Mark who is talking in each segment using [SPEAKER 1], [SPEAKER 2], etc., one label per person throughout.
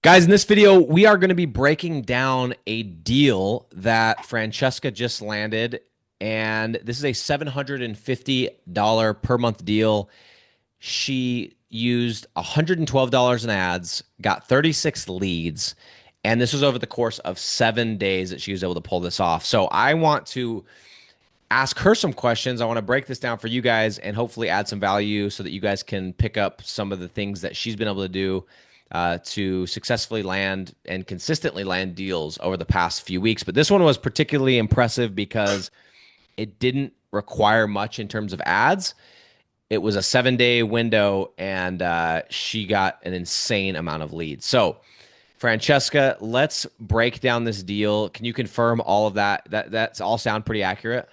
[SPEAKER 1] Guys, in this video, we are going to be breaking down a deal that Francesca just landed. And this is a $750 per month deal. She used $112 in ads, got 36 leads. And this was over the course of 7 days that she was able to pull this off. So I want to ask her some questions. I want to break this down for you guys and hopefully add some value so that you guys can pick up some of the things that she's been able to do to successfully land and consistently land deals over the past few weeks. But this one was particularly impressive because it didn't require much in terms of ads. It was a 7 day window, and she got an insane amount of leads. So, Francesca, let's break down this deal. Can you confirm all of that? That's all sound pretty accurate?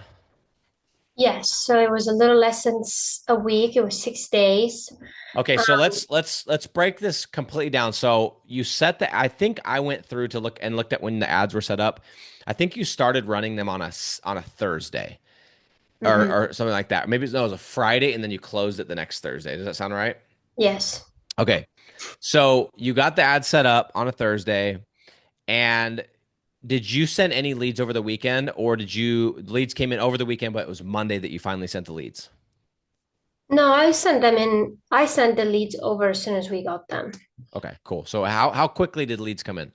[SPEAKER 2] Yes, so it was a little less than a week. It was 6 days.
[SPEAKER 1] Okay, so
[SPEAKER 2] Um,
[SPEAKER 1] let's break this completely down. So you set the I think I went through to looked at when the ads were set up. I think you started running them on a Thursday
[SPEAKER 2] mhm.
[SPEAKER 1] or something like that. Maybe no, it was a Friday and then you closed it the next Thursday. Does that sound right?
[SPEAKER 2] Yes.
[SPEAKER 1] Okay. So you got the ad set up on a Thursday, and did you send any leads over the weekend, or did you leads came in over the weekend, but it was Monday that you finally sent the leads?
[SPEAKER 2] No, I sent them in. I sent the leads over as soon as we got them.
[SPEAKER 1] Okay, cool. So how quickly did leads come in?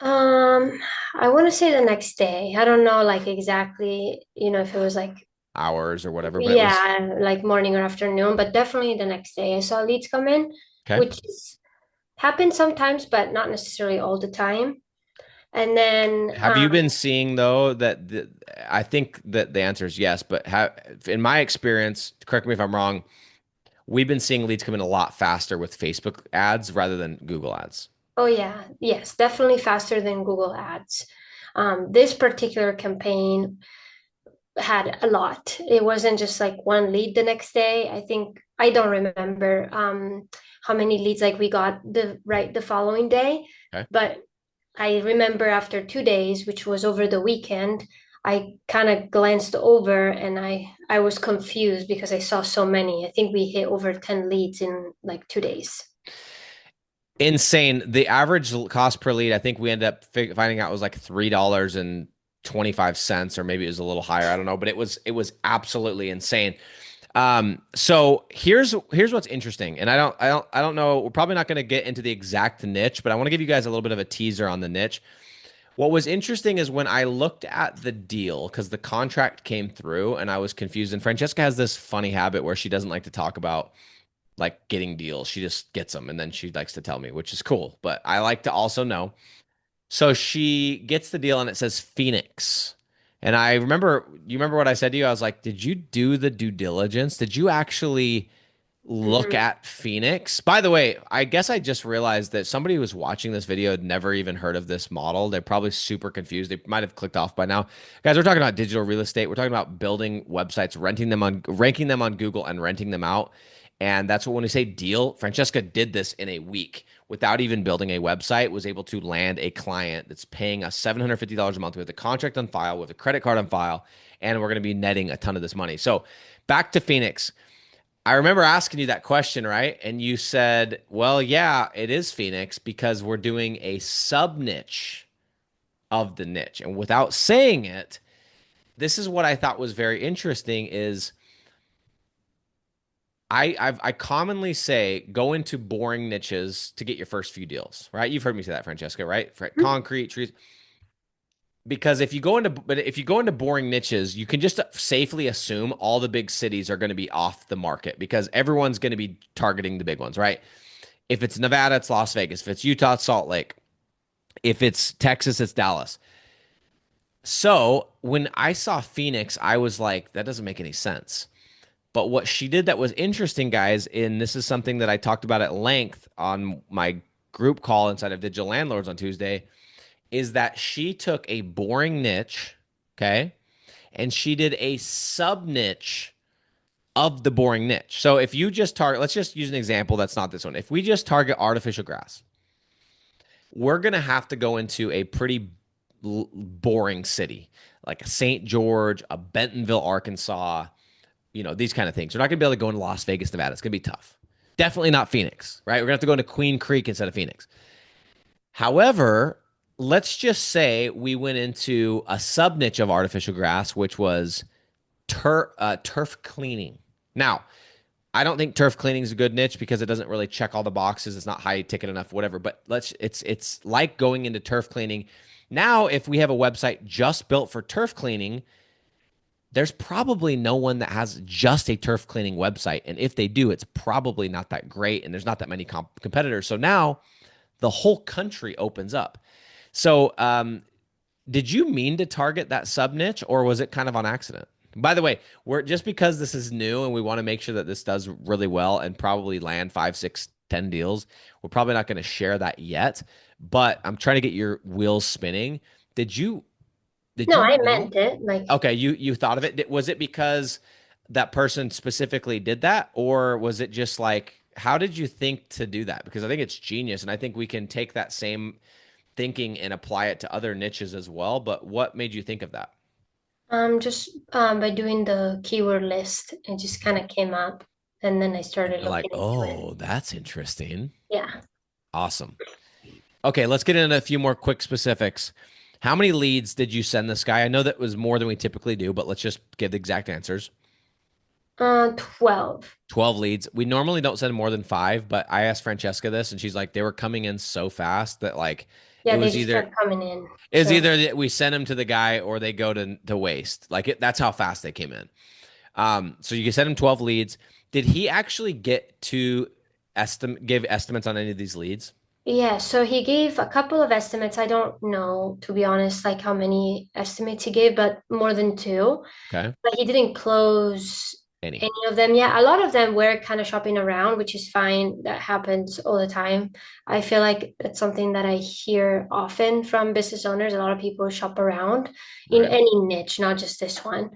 [SPEAKER 2] Um, I want to say the next day. I don't know, like exactly, if it was like,
[SPEAKER 1] Hours or whatever, but it was
[SPEAKER 2] yeah, like morning or afternoon, but definitely the next day I saw leads come in,
[SPEAKER 1] okay.
[SPEAKER 2] which is happens sometimes, but not necessarily all the time. And then,
[SPEAKER 1] Have you been seeing though I think that the answer is yes, but in my experience, correct me if I'm wrong, we've been seeing leads come in a lot faster with Facebook ads rather than Google ads.
[SPEAKER 2] oh yeah, yes, definitely faster than Google Ads. This particular campaign had a lot. It wasn't just like one lead the next day. I think I don't remember how many leads like we got the following day,
[SPEAKER 1] Okay.
[SPEAKER 2] but I remember after 2 days, which was over the weekend, I kind of glanced over and I was confused because I saw so many. I think we hit over 10 leads in like 2 days.
[SPEAKER 1] Insane. The average cost per lead, I think we ended up finding out was like $3.25, or maybe it was a little higher. I don't know, but it was absolutely insane. So here's what's interesting, and I don't know. We're probably not going to get into the exact niche, but I want to give you guys a little bit of a teaser on the niche. What was interesting is when I looked at the deal, because the contract came through and I was confused. And Francesca has this funny habit where she doesn't like to talk about like getting deals. She just gets them and then she likes to tell me, which is cool. But I like to also know. So she gets the deal and it says Phoenix. And you remember what I said to you? I was like, did you do the due diligence? Did you actually look
[SPEAKER 2] Mhm.
[SPEAKER 1] at Phoenix? By the way, I guess I just realized that somebody who was watching this video had never even heard of this model. They're probably super confused. They might have clicked off by now. Guys, we're talking about digital real estate. We're talking about building websites, ranking them on Google and renting them out. And that's what when we say deal, Francesca did this in a week without even building a website, was able to land a client that's paying us $750 a month with a contract on file, with a credit card on file, and we're going to be netting a ton of this money. So back to Phoenix. I remember asking you that question, right? And you said, well, yeah, it is Phoenix because we're doing a sub niche of the niche. And without saying it, this is what I thought was very interesting is I commonly say go into boring niches to get your first few deals, right? You've heard me say that, Francesca, right? For concrete, trees. Because if you go into boring niches, you can just safely assume all the big cities are going to be off the market because everyone's going to be targeting the big ones, right? If it's Nevada, it's Las Vegas. If it's Utah, it's Salt Lake. If it's Texas, it's Dallas. So when I saw Phoenix, I was like, that doesn't make any sense. But what she did that was interesting, guys, and this is something that I talked about at length on my group call inside of Digital Landlords on Tuesday, is that she took a boring niche, okay, and she did a sub niche of the boring niche. So if you just target, let's just use an example that's not this one. If we just target artificial grass, we're going to have to go into a pretty boring city like a St. George, a Bentonville, Arkansas, these kind of things. We're not going to be able to go into Las Vegas, Nevada. It's going to be tough. Definitely not Phoenix, right? We're going to have to go into Queen Creek instead of Phoenix. However, let's just say we went into a sub niche of artificial grass, which was turf cleaning. Now, I don't think turf cleaning is a good niche because it doesn't really check all the boxes. It's not high ticket enough, whatever. But it's like going into turf cleaning. Now, if we have a website just built for turf cleaning, there's probably no one that has just a turf cleaning website. And if they do, it's probably not that great. And there's not that many competitors. So now the whole country opens up. So, did you mean to target that sub niche or was it kind of on accident? By the way, we're just because this is new and we want to make sure that this does really well and probably land 5, 6, 10 deals. We're probably not going to share that yet, but I'm trying to get your wheels spinning. Did you did
[SPEAKER 2] No,
[SPEAKER 1] you
[SPEAKER 2] I
[SPEAKER 1] know?
[SPEAKER 2] meant it. Like,
[SPEAKER 1] Okay, you thought of it. Was it because that person specifically did that, or was it just like how did you think to do that? Because I think it's genius, and I think we can take that same thinking and apply it to other niches as well. But what made you think of that?
[SPEAKER 2] just by doing the keyword list, it just kind of came up, and then I
[SPEAKER 1] And
[SPEAKER 2] started
[SPEAKER 1] you're like,
[SPEAKER 2] looking into it.
[SPEAKER 1] oh, that's interesting.
[SPEAKER 2] Yeah.
[SPEAKER 1] Awesome. Okay, let's get into a few more quick specifics. How many leads did you send this guy? I know that was more than we typically do, but let's just give the exact answers.
[SPEAKER 2] 12.
[SPEAKER 1] 12 leads. We normally don't send more than five, but I asked Francesca this and she's like, they were coming in so fast that like it
[SPEAKER 2] Yeah, they
[SPEAKER 1] was
[SPEAKER 2] just
[SPEAKER 1] either
[SPEAKER 2] kept coming in.
[SPEAKER 1] it was
[SPEAKER 2] So
[SPEAKER 1] either that we send them to the guy or they go to waste. Like that's how fast they came in. So you can send him 12 leads. Did he actually get to give estimates on any of these leads?
[SPEAKER 2] yeah, so he gave a couple of estimates. I don't know, to be honest, like how many estimates he gave, but more than two.
[SPEAKER 1] Okay.
[SPEAKER 2] But he didn't close
[SPEAKER 1] Any.
[SPEAKER 2] any of them. Yeah, a lot of them were kind of shopping around, which is fine. That happens all the time. I feel like that's something that I hear often from business owners. A lot of people shop around in
[SPEAKER 1] Right.
[SPEAKER 2] any niche, not just this one.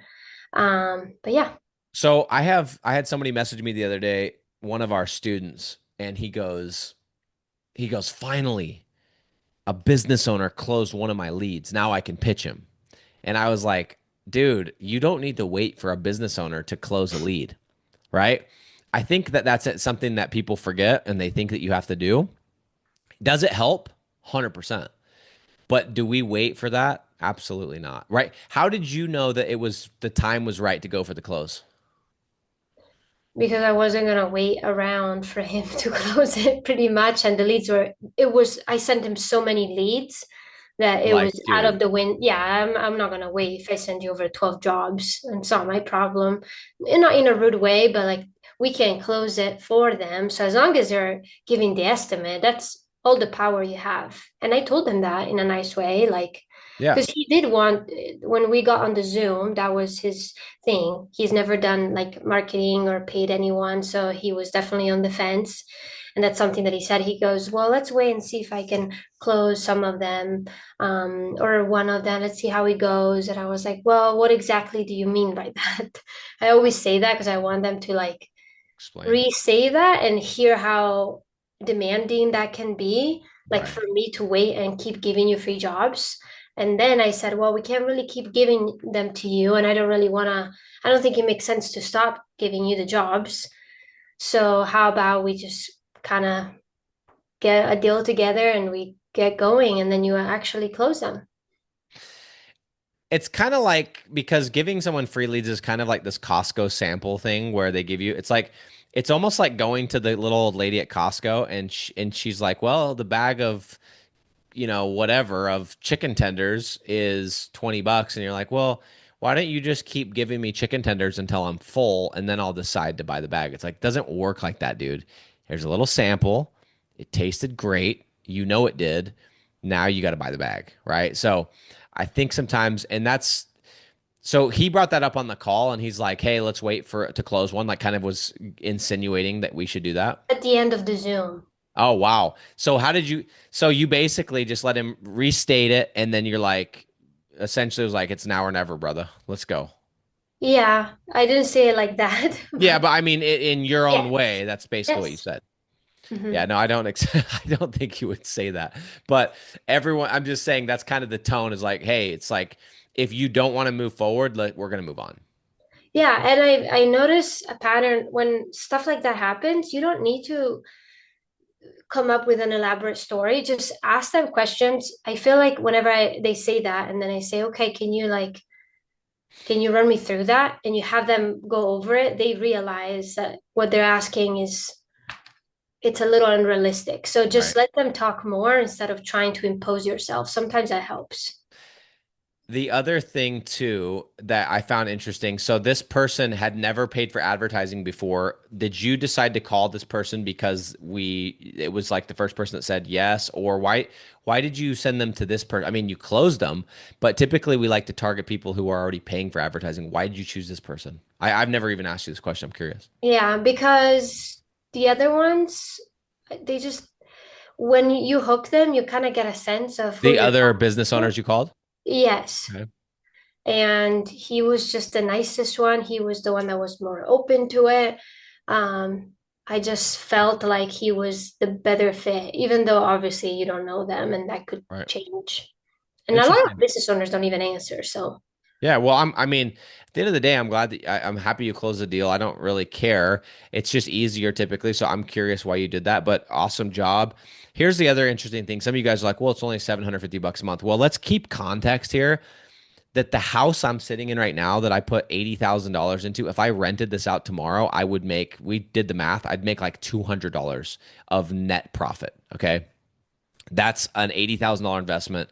[SPEAKER 2] But yeah,
[SPEAKER 1] So I had somebody message me the other day, one of our students, and he goes, finally, a business owner closed one of my leads. Now I can pitch him. And I was like, dude, you don't need to wait for a business owner to close a lead, right? I think that that's something that people forget and they think that you have to do. Does it help? 100%. But do we wait for that? Absolutely not. Right? How did you know that it was the time was right to go for the close?
[SPEAKER 2] because I wasn't gonna wait around for him to close it pretty much. And the leads were, it was, I sent him so many leads that it
[SPEAKER 1] Like,
[SPEAKER 2] was out of
[SPEAKER 1] dude,
[SPEAKER 2] the wind. Yeah, I'm not gonna wait if I send you over 12 jobs. And it's not my problem. And not in a rude way, but like we can close it for them. So as long as they're giving the estimate, that's all the power you have. And I told him that in a nice way, like
[SPEAKER 1] yeah,
[SPEAKER 2] because he did want when we got on the Zoom, that was his thing. He's never done like marketing or paid anyone, so he was definitely on the fence. And that's something that he said. He goes, well, let's wait and see if I can close some of them, or one of them. Let's see how it goes. And I was like, well, what exactly do you mean by that? I always say that because I want them to like
[SPEAKER 1] explain.
[SPEAKER 2] re-say that and hear how demanding that can be, like
[SPEAKER 1] Right.
[SPEAKER 2] for me to wait and keep giving you free jobs. And then I said, well, we can't really keep giving them to you. And I don't really want to, I don't think it makes sense to stop giving you the jobs. So how about we just kind of get a deal together and we get going and then you actually close them.
[SPEAKER 1] It's kind of like because giving someone free leads is kind of like this Costco sample thing where they give you it's almost like going to the little old lady at Costco and she's like, "Well, the bag of whatever of chicken tenders is $20." And you're like, well, why don't you just keep giving me chicken tenders until I'm full and then I'll decide to buy the bag? It's like, doesn't work like that, dude. Here's a little sample. It tasted great. You know it did. Now you got to buy the bag, right? So I think sometimes, and that's so he brought that up on the call and he's like, hey, let's wait for it to close one, like kind of was insinuating that we should do that.
[SPEAKER 2] At the end of the Zoom.
[SPEAKER 1] Oh, wow. So how did you so you basically just let him restate it and then you're like essentially it was like it's now or never, brother. Let's go.
[SPEAKER 2] Yeah, I didn't say it like that,
[SPEAKER 1] Yeah,
[SPEAKER 2] but
[SPEAKER 1] but I mean in your own
[SPEAKER 2] yeah,
[SPEAKER 1] way, that's basically what you
[SPEAKER 2] yes.
[SPEAKER 1] said. Yeah,
[SPEAKER 2] Mhm.
[SPEAKER 1] no, I don't I don't think you would say that. But everyone I'm just saying that's kind of the tone is like, hey, it's like if you don't want to move forward, we're going to move on.
[SPEAKER 2] Yeah, and I notice a pattern when stuff like that happens, you don't need to come up with an elaborate story. Just ask them questions. I feel like whenever they say that, and then I say, okay, can you run me through that? And you have them go over it, they realize that what they're asking is it's a little unrealistic. So just
[SPEAKER 1] Right.
[SPEAKER 2] let them talk more instead of trying to impose yourself. Sometimes that helps.
[SPEAKER 1] The other thing too that I found interesting, so this person had never paid for advertising before. Did you decide to call this person because it was like the first person that said yes, or why did you send them to this person? I mean, you closed them, but typically we like to target people who are already paying for advertising. Why did you choose this person? I've never even asked you this question. I'm curious.
[SPEAKER 2] Yeah, because the other ones, they just, when you hook them, you kind of get a sense of who
[SPEAKER 1] The
[SPEAKER 2] you're
[SPEAKER 1] other
[SPEAKER 2] talking
[SPEAKER 1] business
[SPEAKER 2] to.
[SPEAKER 1] owners you called?
[SPEAKER 2] Yes.
[SPEAKER 1] Okay.
[SPEAKER 2] And he was just the nicest one. He was the one that was more open to it. Um, I just felt like he was the better fit, even though obviously you don't know them and that could
[SPEAKER 1] Right.
[SPEAKER 2] change. And a lot of
[SPEAKER 1] Interesting.
[SPEAKER 2] business owners don't even answer. So,
[SPEAKER 1] Yeah, well, I mean, at the end of the day, I'm glad that I'm happy you closed the deal. I don't really care. It's just easier typically. So I'm curious why you did that, but awesome job. Here's the other interesting thing. Some of you guys are like, well, it's only 750 bucks a month. Well, let's keep context here that the house I'm sitting in right now that I put $80,000 into, if I rented this out tomorrow, we did the math, I'd make like $200 of net profit. Okay. That's an $80,000 investment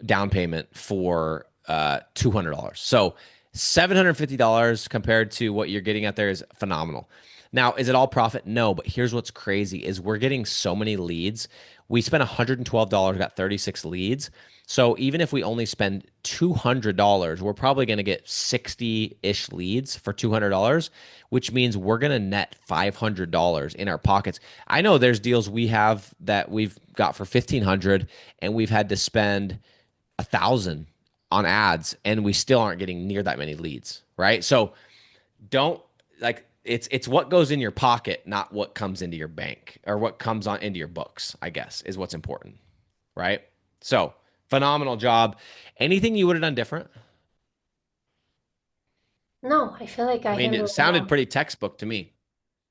[SPEAKER 1] down payment for $200. So $750 compared to what you're getting out there is phenomenal. Now, is it all profit? No, but here's what's crazy is we're getting so many leads. We spent $112, got 36 leads. So even if we only spend $200, we're probably going to get 60-ish leads for $200, which means we're going to net $500 in our pockets. I know there's deals we have that we've got for 1,500 and we've had to spend 1,000 on ads and we still aren't getting near that many leads, right? So don't like it's what goes in your pocket, not what comes into your bank or what comes on into your books, I guess, is what's important, right? So phenomenal job. Anything you would have done different?
[SPEAKER 2] no, I feel like
[SPEAKER 1] I
[SPEAKER 2] I
[SPEAKER 1] mean, it
[SPEAKER 2] handled it
[SPEAKER 1] sounded
[SPEAKER 2] well.
[SPEAKER 1] pretty textbook to me.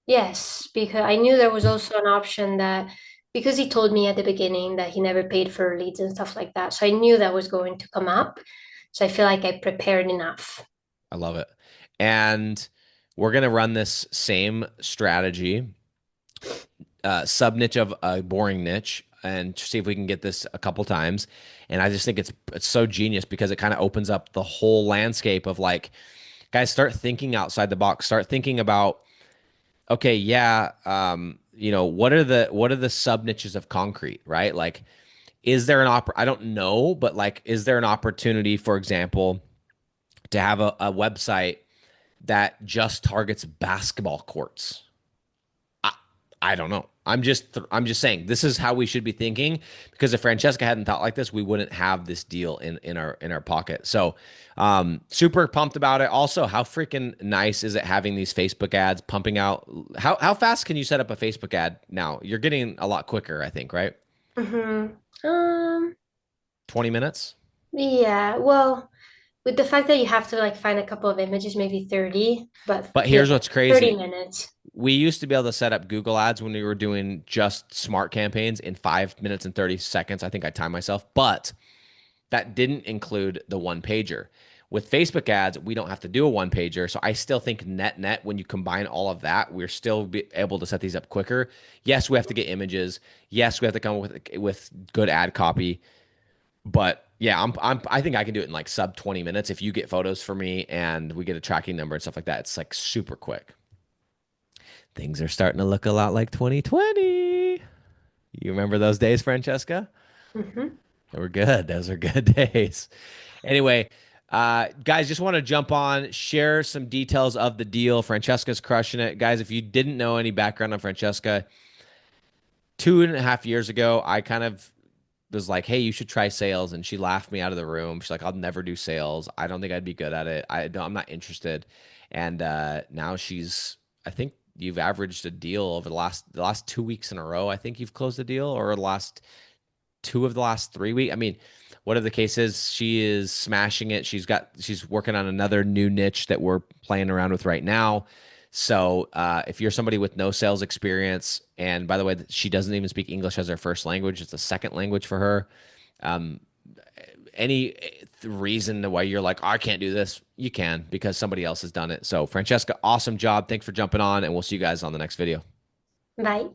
[SPEAKER 2] Yes, because I knew there was also an option that, because he told me at the beginning that he never paid for leads and stuff like that. So I knew that was going to come up. So I feel like I prepared enough.
[SPEAKER 1] I love it. And we're going to run this same strategy, sub niche of a boring niche, and see if we can get this a couple times. And I just think it's so genius because it kind of opens up the whole landscape of like, guys, start thinking outside the box. Start thinking about, okay, yeah, what are the sub niches of concrete, right? Like, is there I don't know, but like, is there an opportunity, for example, to have a website that just targets basketball courts? I, I don't know. I'm just saying this is how we should be thinking because if Francesca hadn't thought like this, we wouldn't have this deal in our pocket. So super pumped about it. Also, how freaking nice is it having these Facebook ads pumping out? How fast can you set up a Facebook ad now? You're getting a lot quicker, I think, right?
[SPEAKER 2] Hmm.
[SPEAKER 1] 20 minutes?
[SPEAKER 2] Yeah, well, with the fact that you have to like find a couple of images, maybe 30, but
[SPEAKER 1] But
[SPEAKER 2] yeah,
[SPEAKER 1] here's what's
[SPEAKER 2] 30
[SPEAKER 1] crazy.
[SPEAKER 2] minutes.
[SPEAKER 1] We used to be able to set up Google ads when we were doing just smart campaigns in 5 minutes and 30 seconds. I think I timed myself, but that didn't include the one pager. With Facebook ads, we don't have to do a one pager. So I still think net, when you combine all of that, we're still able to set these up quicker. Yes, we have to get images. Yes, we have to come up with good ad copy. But yeah, I think I can do it in like sub 20 minutes if you get photos for me and we get a tracking number and stuff like that. It's like super quick. Things are starting to look a lot like 2020. You remember those days, Francesca?
[SPEAKER 2] Hmm.
[SPEAKER 1] They were good. Those are good days. Anyway, guys, just want to jump on, share some details of the deal. Francesca's crushing it. Guys, if you didn't know any background on Francesca, 2.5 years ago, I kind of was like, hey, you should try sales. And she laughed me out of the room. She's like, I'll never do sales. I don't think I'd be good at it. I'm not interested. And now I think you've averaged a deal over the last 2 weeks in a row. I think you've closed a deal or the last two of the last 3 weeks. I mean, whatever the case is, she is smashing it. She's working on another new niche that we're playing around with right now. So if you're somebody with no sales experience, and by the way, she doesn't even speak English as her first language, it's a second language for her. Um, any reason why you're like, I can't do this, you can because somebody else has done it. So, Francesca, awesome job. Thanks for jumping on, and we'll see you guys on the next video.
[SPEAKER 2] Bye.